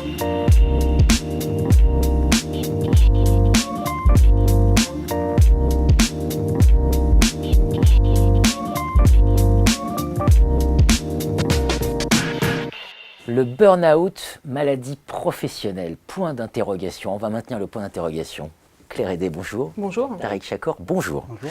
Le burn-out, maladie professionnelle, point d'interrogation. On va maintenir le point d'interrogation. Claire Hédé, bonjour. Bonjour. Tariq Chakor, bonjour. Bonjour.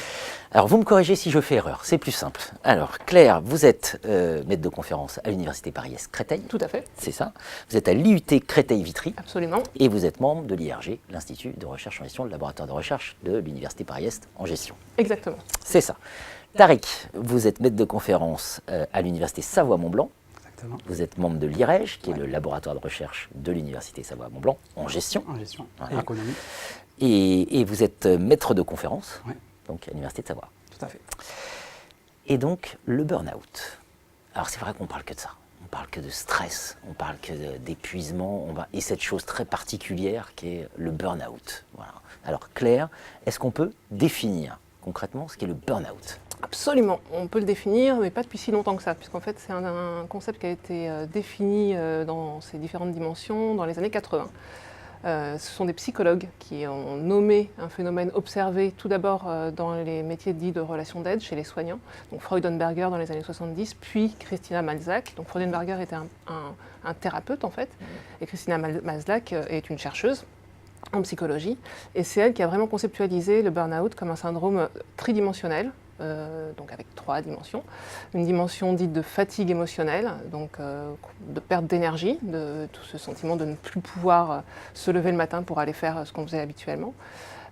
Alors, vous me corrigez si je fais erreur, c'est plus simple. Alors, Claire, vous êtes maître de conférence à l'Université Paris-Est Créteil. Tout à fait. C'est ça. Vous êtes à l'IUT Créteil-Vitry. Absolument. Et vous êtes membre de l'IRG, l'Institut de recherche en gestion, le laboratoire de recherche de l'Université Paris-Est en gestion. Exactement. C'est ça. Tariq, vous êtes maître de conférence à l'Université Savoie-Mont-Blanc. Exactement. Vous êtes membre de l'IREG, qui est le laboratoire de recherche de l'Université Savoie-Mont-Blanc en gestion. En gestion Voilà. et économie. Et vous êtes maître de conférence, Ouais. donc à l'Université de Savoie. Tout à fait. Et donc, le burn-out. Alors, c'est vrai qu'on parle que de ça. On parle que de stress, on parle que d'épuisement, et cette chose très particulière qui est le burn-out. Voilà. Alors, Claire, est-ce qu'on peut définir concrètement ce qu'est le burn-out ? Absolument. On peut le définir, mais pas depuis si longtemps que ça, puisqu'en fait, c'est un concept qui a été défini dans ses différentes dimensions dans les années 80. Ce sont des psychologues qui ont nommé un phénomène observé tout d'abord dans les métiers dits de relations d'aide chez les soignants, donc Freudenberger dans les années 70, puis Christina Malzak. Donc Freudenberger était un thérapeute en fait, et Christina Malzak est une chercheuse en psychologie, et c'est elle qui a vraiment conceptualisé le burn-out comme un syndrome tridimensionnel, donc avec 3 dimensions. Une dimension dite de fatigue émotionnelle, donc de perte d'énergie, de tout ce sentiment de ne plus pouvoir se lever le matin pour aller faire ce qu'on faisait habituellement.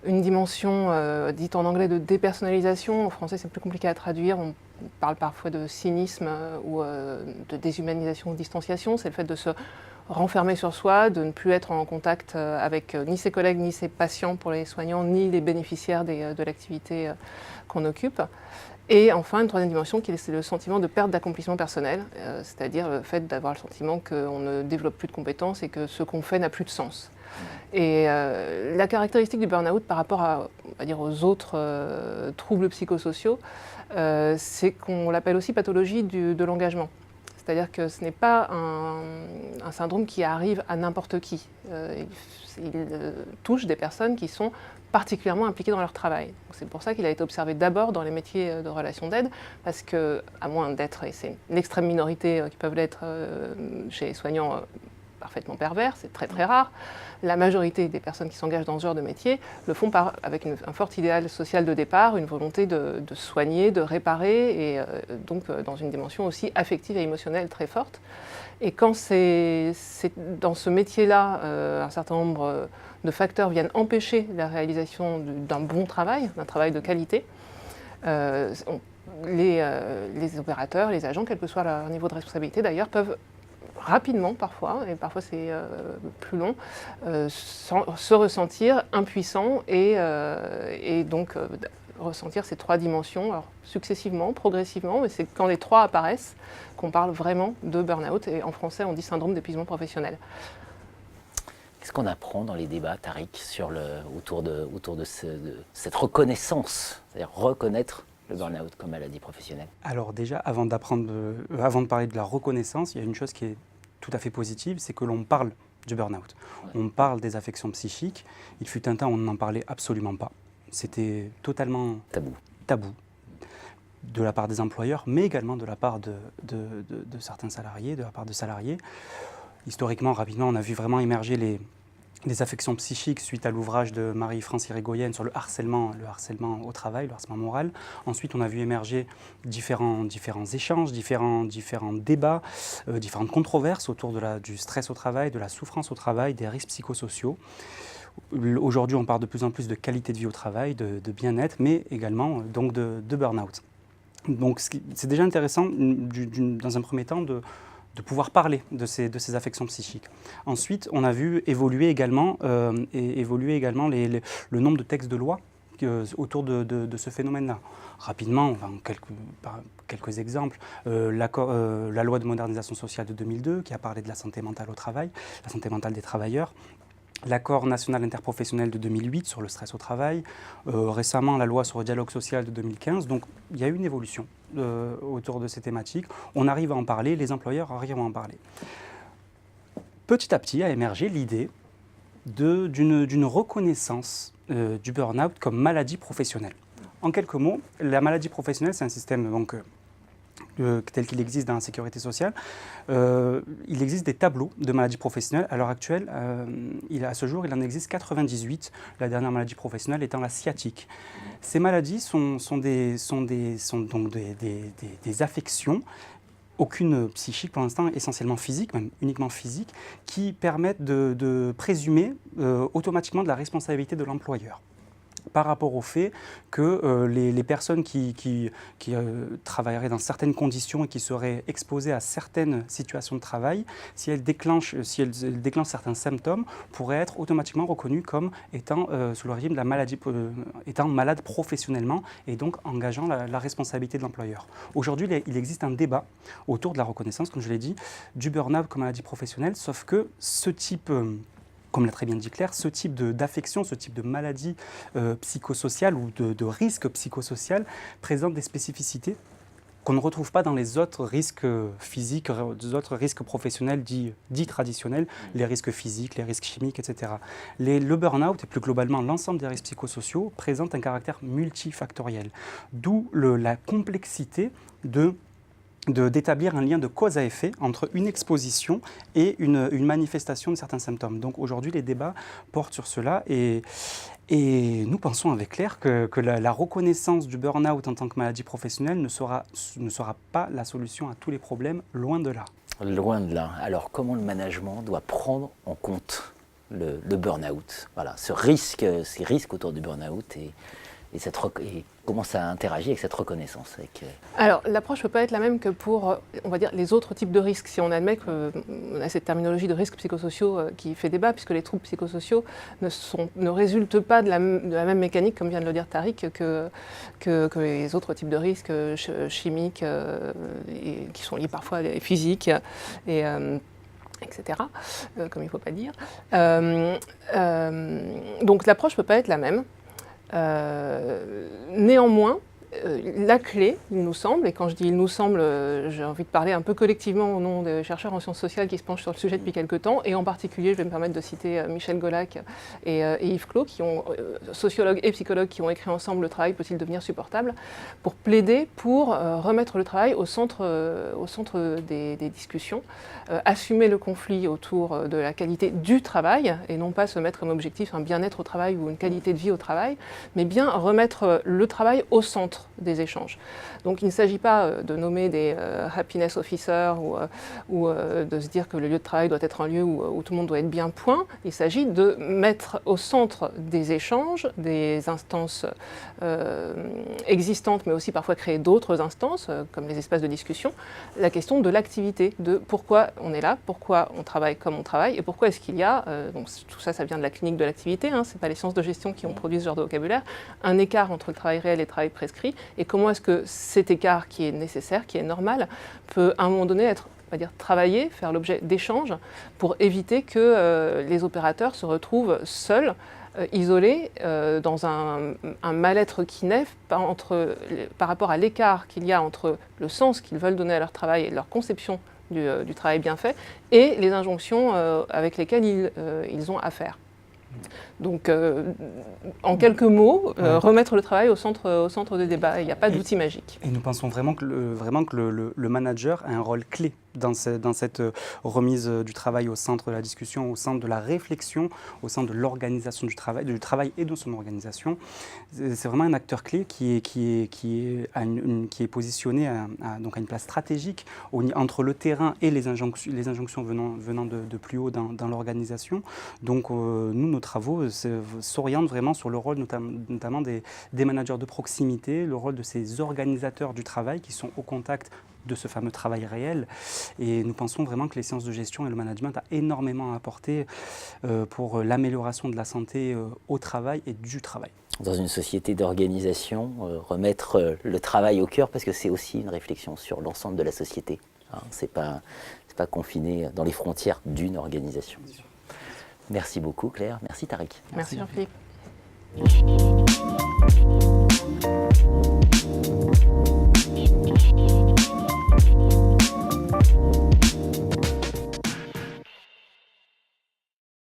Une dimension dite en anglais de dépersonnalisation, en français c'est plus compliqué à traduire, on parle parfois de cynisme ou de déshumanisation ou distanciation, c'est le fait de se renfermer sur soi, de ne plus être en contact avec ni ses collègues, ni ses patients pour les soignants, ni les bénéficiaires de l'activité qu'on occupe. Et enfin, une troisième dimension, c'est le sentiment de perte d'accomplissement personnel, c'est-à-dire le fait d'avoir le sentiment qu'on ne développe plus de compétences et que ce qu'on fait n'a plus de sens. Et la caractéristique du burn-out par rapport on va dire, aux autres troubles psychosociaux, c'est qu'on l'appelle aussi pathologie de l'engagement. C'est-à-dire que ce n'est pas un syndrome qui arrive à n'importe qui. Il touche des personnes qui sont particulièrement impliquées dans leur travail. C'est pour ça qu'il a été observé d'abord dans les métiers de relations d'aide, parce que, à moins d'être, et c'est une extrême minorité qui peuvent l'être chez les soignants parfaitement pervers, c'est très très rare, la majorité des personnes qui s'engagent dans ce genre de métier le font avec un fort idéal social de départ, une volonté de soigner, de réparer, et donc dans une dimension aussi affective et émotionnelle très forte. Et quand c'est dans ce métier-là, un certain nombre de facteurs viennent empêcher la réalisation d'un bon travail, d'un travail de qualité, les opérateurs, les agents, quel que soit leur niveau de responsabilité d'ailleurs, peuvent rapidement parfois, et parfois c'est plus long, se ressentir impuissant et donc ressentir ces 3 dimensions, alors, successivement, progressivement, mais c'est quand les 3 apparaissent qu'on parle vraiment de burn-out, et en français on dit syndrome d'épuisement professionnel. Qu'est-ce qu'on apprend dans les débats, Tariq, autour de cette reconnaissance, c'est-à-dire reconnaître le burn-out comme maladie professionnelle? Alors déjà, avant de parler de la reconnaissance, il y a une chose qui est tout à fait positive, c'est que l'on parle du burn-out. Ouais. On parle des affections psychiques. Il fut un temps où on n'en parlait absolument pas. C'était totalement tabou de la part des employeurs, mais également de la part de certains salariés, de la part de salariés. Historiquement, rapidement, on a vu vraiment émerger les affections psychiques suite à l'ouvrage de Marie-France Irigoyen sur le harcèlement au travail, le harcèlement moral. Ensuite, on a vu émerger différents échanges, différents débats, différentes controverses autour du stress au travail, de la souffrance au travail, des risques psychosociaux. Aujourd'hui, on parle de plus en plus de qualité de vie au travail, de bien-être, mais également donc de burn-out. Donc, c'est déjà intéressant, dans un premier temps, de pouvoir parler de ces affections psychiques. Ensuite, on a vu évoluer également le nombre de textes de loi autour de ce phénomène-là. Rapidement, quelques exemples, la loi de modernisation sociale de 2002 qui a parlé de la santé mentale au travail, la santé mentale des travailleurs. L'accord national interprofessionnel de 2008 sur le stress au travail, récemment la loi sur le dialogue social de 2015. Donc il y a eu une évolution autour de ces thématiques. On arrive à en parler, les employeurs arrivent à en parler. petit à petit a émergé l'idée d'une reconnaissance du burn-out comme maladie professionnelle. En quelques mots, la maladie professionnelle, c'est un système donc, tel qu'il existe dans la sécurité sociale. Il existe des tableaux de maladies professionnelles. À l'heure actuelle, à ce jour, il en existe 98, la dernière maladie professionnelle étant la sciatique. Ces maladies sont donc des affections, aucune psychique pour l'instant, essentiellement physique, même uniquement physique, qui permettent de présumer automatiquement de la responsabilité de l'employeur par rapport au fait que les personnes qui travailleraient dans certaines conditions et qui seraient exposées à certaines situations de travail, si elles déclenchent certains symptômes, pourraient être automatiquement reconnues comme étant sous le régime de la maladie, étant malades professionnellement et donc engageant la responsabilité de l'employeur. Aujourd'hui, il existe un débat autour de la reconnaissance, comme je l'ai dit, du burn-out comme maladie professionnelle, sauf que ce type comme l'a très bien dit Claire, ce type d'affection, ce type de maladie psychosociale ou de risque psychosocial présente des spécificités qu'on ne retrouve pas dans les autres risques physiques, les autres risques professionnels dits traditionnels, les risques physiques, les risques chimiques, etc. Le burn-out et plus globalement l'ensemble des risques psychosociaux présentent un caractère multifactoriel, d'où la complexité d'établir un lien de cause à effet entre une exposition et une manifestation de certains symptômes. Donc aujourd'hui, les débats portent sur cela et nous pensons avec Claire que la reconnaissance du burn-out en tant que maladie professionnelle ne sera pas la solution à tous les problèmes, loin de là. Loin de là. Alors comment le management doit prendre en compte le burn-out, voilà, ces risques autour du burn-out et comment ça interagit avec cette reconnaissance Alors, l'approche ne peut pas être la même que pour, on va dire, les autres types de risques. Si on admet qu'on a cette terminologie de risques psychosociaux qui fait débat, puisque les troubles psychosociaux ne résultent pas de la même mécanique, comme vient de le dire Tariq, que les autres types de risques chimiques, qui sont liés parfois à des physiques, etc., comme il ne faut pas dire. Donc, l'approche ne peut pas être la même. Néanmoins, la clé, il nous semble, et quand je dis il nous semble, j'ai envie de parler un peu collectivement au nom des chercheurs en sciences sociales qui se penchent sur le sujet depuis quelques temps, et en particulier, je vais me permettre de citer Michel Golac et Yves Clos, sociologues et psychologues, qui ont écrit ensemble Le travail peut-il devenir supportable, pour plaider pour remettre le travail au centre des discussions, assumer le conflit autour de la qualité du travail, et non pas se mettre comme objectif un bien-être au travail ou une qualité de vie au travail, mais bien remettre le travail au centre des échanges. Donc il ne s'agit pas de nommer des happiness officers ou de se dire que le lieu de travail doit être un lieu où tout le monde doit être bien, point. Il s'agit de mettre au centre des échanges, des instances existantes, mais aussi parfois créer d'autres instances, comme les espaces de discussion, la question de l'activité, de pourquoi on est là, pourquoi on travaille comme on travaille, et pourquoi est-ce qu'il y a, donc tout ça, ça vient de la clinique de l'activité, ce n'est pas les sciences de gestion qui ont produit ce genre de vocabulaire, un écart entre le travail réel et le travail prescrit, et comment est-ce que cet écart qui est nécessaire, qui est normal, peut à un moment donné être, on va dire, travaillé, faire l'objet d'échanges pour éviter que les opérateurs se retrouvent seuls, isolés, dans un mal-être qui naît par rapport à l'écart qu'il y a entre le sens qu'ils veulent donner à leur travail et leur conception du travail bien fait et les injonctions avec lesquelles ils ont affaire. Donc, en quelques mots, remettre le travail au centre des débats. Il n'y a pas d'outil magique. Et nous pensons vraiment que le manager a un rôle clé dans cette remise du travail au centre de la discussion, au centre de la réflexion, au centre de l'organisation du travail et de son organisation. C'est vraiment un acteur clé qui est positionné à une place stratégique entre le terrain et les injonctions venant de plus haut dans l'organisation. Donc nos travaux s'orientent vraiment sur le rôle notamment des managers de proximité, le rôle de ces organisateurs du travail qui sont au contact de ce fameux travail réel. Et nous pensons vraiment que les sciences de gestion et le management a énormément à apporter pour l'amélioration de la santé au travail et du travail. Dans une société d'organisation, remettre le travail au cœur, parce que c'est aussi une réflexion sur l'ensemble de la société. C'est pas confiné dans les frontières d'une organisation. Merci beaucoup Claire, merci Tariq. Merci Jean-Philippe. Merci.